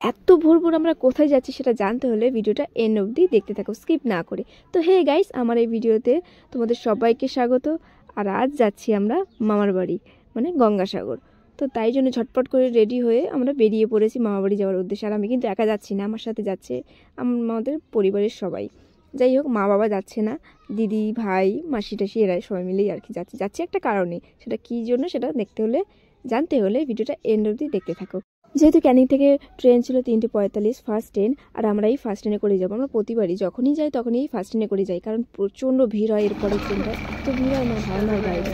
এত ভোর ভোর আমরা কোথায় যাচ্ছি সেটা জানতে হলে ভিডিওটা এন্ড অবধি দেখতে থাকো, স্কিপ না করে। তো হে গাইস, আমার এই ভিডিওতে তোমাদের সবাইকে স্বাগত। আর আজ যাচ্ছি আমরা মামার বাড়ি, মানে গঙ্গাসাগর। তো তাই জন্য ঝটপট করে রেডি হয়ে আমরা বেরিয়ে পড়েছি মামার বাড়ি যাওয়ার উদ্দেশ্যে। আর আমি কিন্তু একা যাচ্ছি না, আমার সাথে যাচ্ছে আমাদের পরিবারের সবাই। যাই হোক, মা বাবা যাচ্ছে না, দিদি ভাই মাসি টাসি এরা সবাই মিলেই আর কি যাচ্ছি একটা কারণে। সেটা কী জন্য সেটা জানতে হলে ভিডিওটা এন্ড অবধি দেখতে থাকো। যেহেতু ক্যানিং থেকে ট্রেন ছিল 3:45 ফার্স্ট ট্রেন, আর আমরা এই ফার্স্ট ট্রেনে করে যাবো। আমরা প্রতিবারই যখনই যাই তখনই এই ফার্স্ট ট্রেনে করে যাই, কারণ প্রচণ্ড ভিড় হয় এরপরে ট্রেনটা, এত ভিড় হয় না ধারণার বাইরে।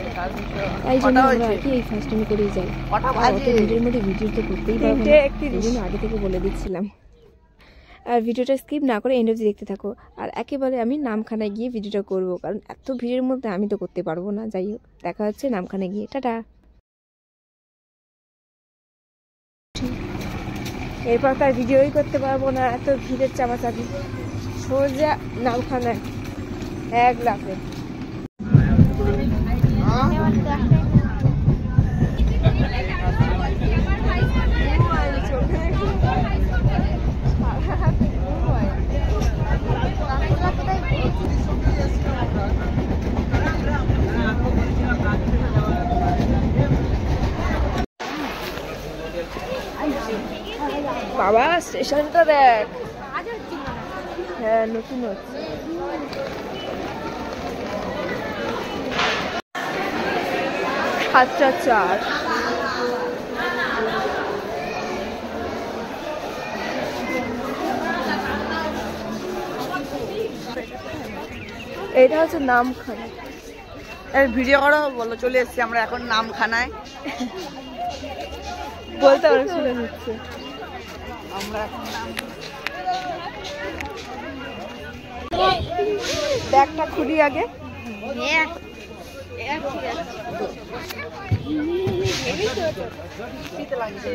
তাই জন্য আমরা আর কি এই ফার্স্ট ট্রেনে করেই যাই। অত ভিড়ের মধ্যে ভিডিও তো করতেই পারবো না, এই জন্য আগে থেকে বলে দিচ্ছিলাম। আর ভিডিওটা স্কিপ না করে এন্ড অবধি দেখতে থাকো। আর একেবারে আমি নামখানায় গিয়ে ভিডিওটা করব, কারণ এত ভিড়ের মধ্যে আমি তো করতে পারবো না। যাই হোক, দেখা হচ্ছে নামখানায় গিয়ে। টাটা। এরপর তার ভিডিওই করতে পারবো না, এত ভিড়ের চাপাচাপি। সোজা নামখানায় এক লাফে। বাবা, স্টেশনটা দেখ। হ্যাঁ, নতুন হচ্ছে। সাতটা চার। এটা হচ্ছে নামখানা। ভিডিও করো, বলো। চলে এসেছি আমরা এখন নামখানায়। বলতে অনেক সুন্দর হচ্ছে। আমরা এখন ব্যাগটা খুলি আগে। শীত লাগছে,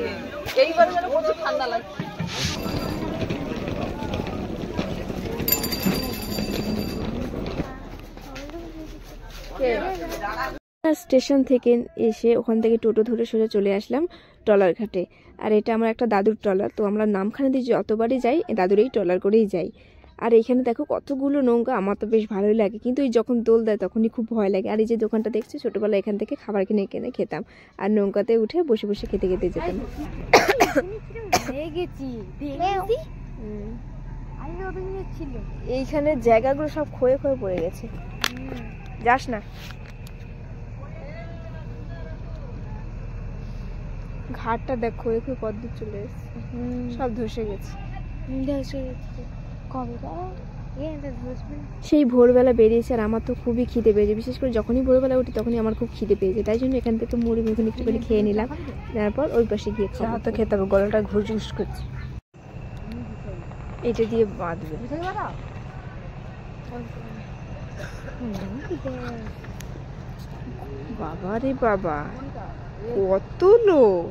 এইবার যেন প্রচুর ঠান্ডা লাগছে। স্টেশন থেকে এসে ওখান থেকে টোটো ধরে সোজা চলে আসলাম ট্রলার ঘাটে। আর এটা আমার একটা দাদুর ট্রলার। তো আমরা নামখানা দিয়ে যতবারই যাই দাদুর এই ট্রলার করেই যাই। আর এখানে দেখো কতগুলো নৌকা, আমার তো বেশ ভালোই লাগে, কিন্তু এই যখন দোল দেয় তখনই খুব ভয় লাগে। আর এই যে দোকানটা দেখছি, ছোটোবেলায় এখান থেকে খাবার কিনে কিনে খেতাম, আর নৌকাতে উঠে বসে বসে খেতে খেতে যেতাম। এইখানে জায়গাগুলো সব ক্ষয়ে ক্ষয়ে পড়ে গেছে, যাস না। ঘাটটা দেখ ক্ষয়ে ক্ষয়ে কতদূর চলে এসেছে, সব ধসে গেছে। সেই ভোরবেলা বেরিয়েছে, আর আমার তো খুবই খিদে পেয়েছে। বিশেষ করে যখনই ভোরবেলা উঠি তখনই আমার খুব খিদে পেয়েছে। তাই জন্য এখান থেকে মুড়ি মুখে একটু করে খেয়ে নিলাম। তারপর ওই পাশে গিয়ে খাওয়া তো খেতে হবে, গলাটা ঘুষ করছে। এটা দিয়ে বাঁধবে। বাবা রে বাবা, কত লোক!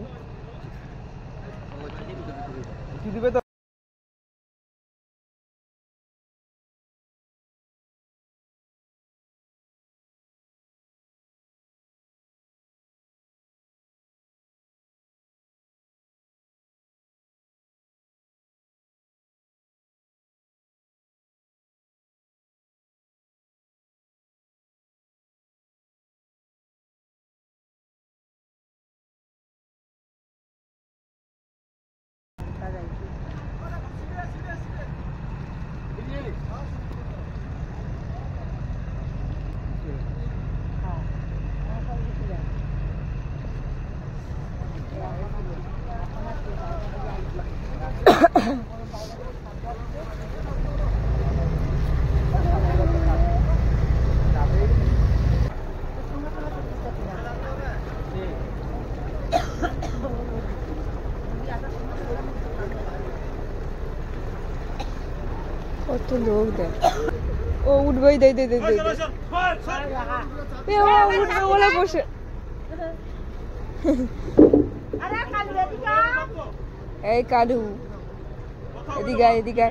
কত লোক দেখ। ও উঠবেই, দে দে দে দে, উঠবে বলে বসে। এই কালু, এদিকে এদিকে।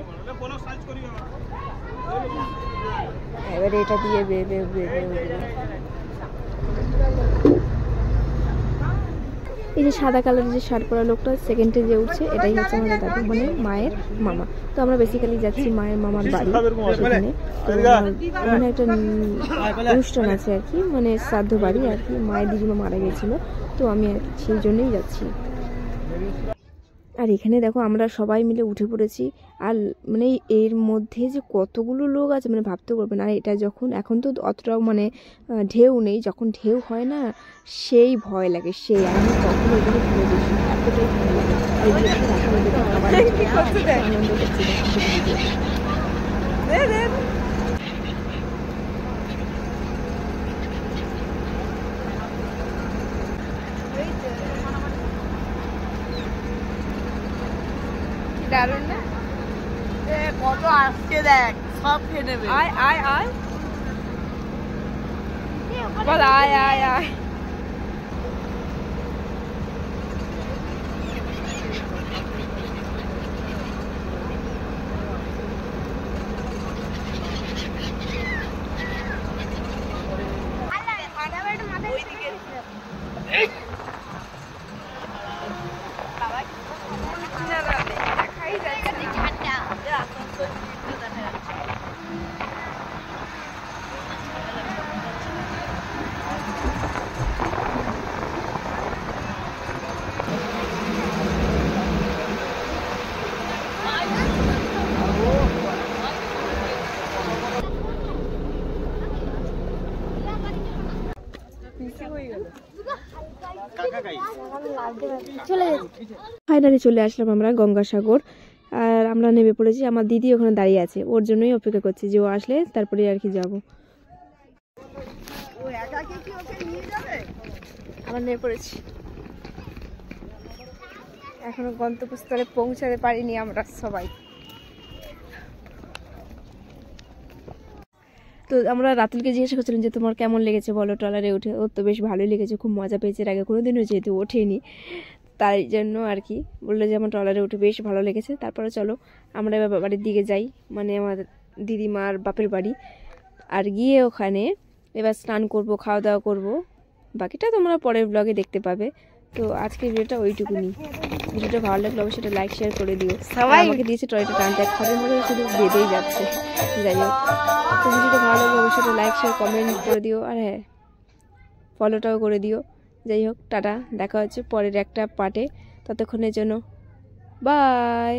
এবারে এটা দিয়ে এই যে সাদা কালারের যে শার্ট পরা লোকটা সেকেন্ডে যে উঠছে এটাই হচ্ছে আমাদের দাদু, মানে মায়ের মামা। তো আমরা বেসিক্যালি যাচ্ছি মায়ের মামার বাড়ি, সেখানে তো ওখানে একটা অনুষ্ঠান আছে আর কি, মানে শ্রাদ্ধ বাড়ি আর কি, মায়ের দিদিমা মারা গেছিলো, তো আমি আর কি সেই জন্যই যাচ্ছি। আর এখানে দেখো আমরা সবাই মিলে উঠে পড়েছি, আর মানে এর মধ্যে যে কতগুলো লোক আছে মানে ভাবতে পারবে না। আর এটা যখন এখন তো অতটাও মানে ঢেউ নেই, যখন ঢেউ হয় না সেই ভয় লাগে, সেই আমি কখনো এগুলো ঘুরে দেখি, এতটাই ভয় লাগে। আর এগুলো আনন্দ করছি। দারুণ না? কত আসছে দেখ, সব খেয়ে নেবে। আয় আয় আয় বল, আয় আয় আয়। ফাইনালি চলে আসলাম আমরা গঙ্গাসাগর, আর আমরা নেমে পড়েছি। আমার দিদি ওখানে দাঁড়িয়ে আছে, ওর জন্যই অপেক্ষা করছি যে ও আসলে তারপরে আর কি যাবো। আমরা নেমে পড়েছি, এখনো গন্তব্যস্থলে পৌঁছাতে পারিনি আমরা সবাই। তো আমরা রাতুলকে জিজ্ঞাসা করছিলাম যে তোমার কেমন লেগেছে বলো ট্রলারে উঠে। ওর তো বেশ ভালোই লেগেছে, খুব মজা পেয়েছে, এর আগে কোনোদিনও যেহেতু ওঠেনি, তাই জন্য আর কি বললো যে আমার ট্রলারে উঠে বেশ ভালো লেগেছে। তারপরে চলো আমরা এবার বাড়ির দিকে যাই, মানে আমার দিদিমার বাপের বাড়ি। আর গিয়ে ওখানে এবার স্নান করব, খাওয়া দাওয়া করব, বাকিটা তোমরা পরের ব্লগে দেখতে পাবে। তো আজকের ভিডিওটা ওইটুকুনি। ভিডিওটা ভালো লাগলে অবশ্যই সেটা লাইক শেয়ার করে দিও। সবাই আমাকে দিয়েছে টয়টা টানতে, খড়ের মধ্যে শুধু বেঁধেই যাচ্ছে। যাই হোক, তো ভিডিওটা ভালো লাগলে অবশ্যই সেটা লাইক শেয়ার কমেন্ট করে দিও, আর হ্যাঁ ফলোটাও করে দিও। যাই হোক, টাটা, দেখা হচ্ছে পরের একটা পার্টে, ততক্ষণের জন্য বাই।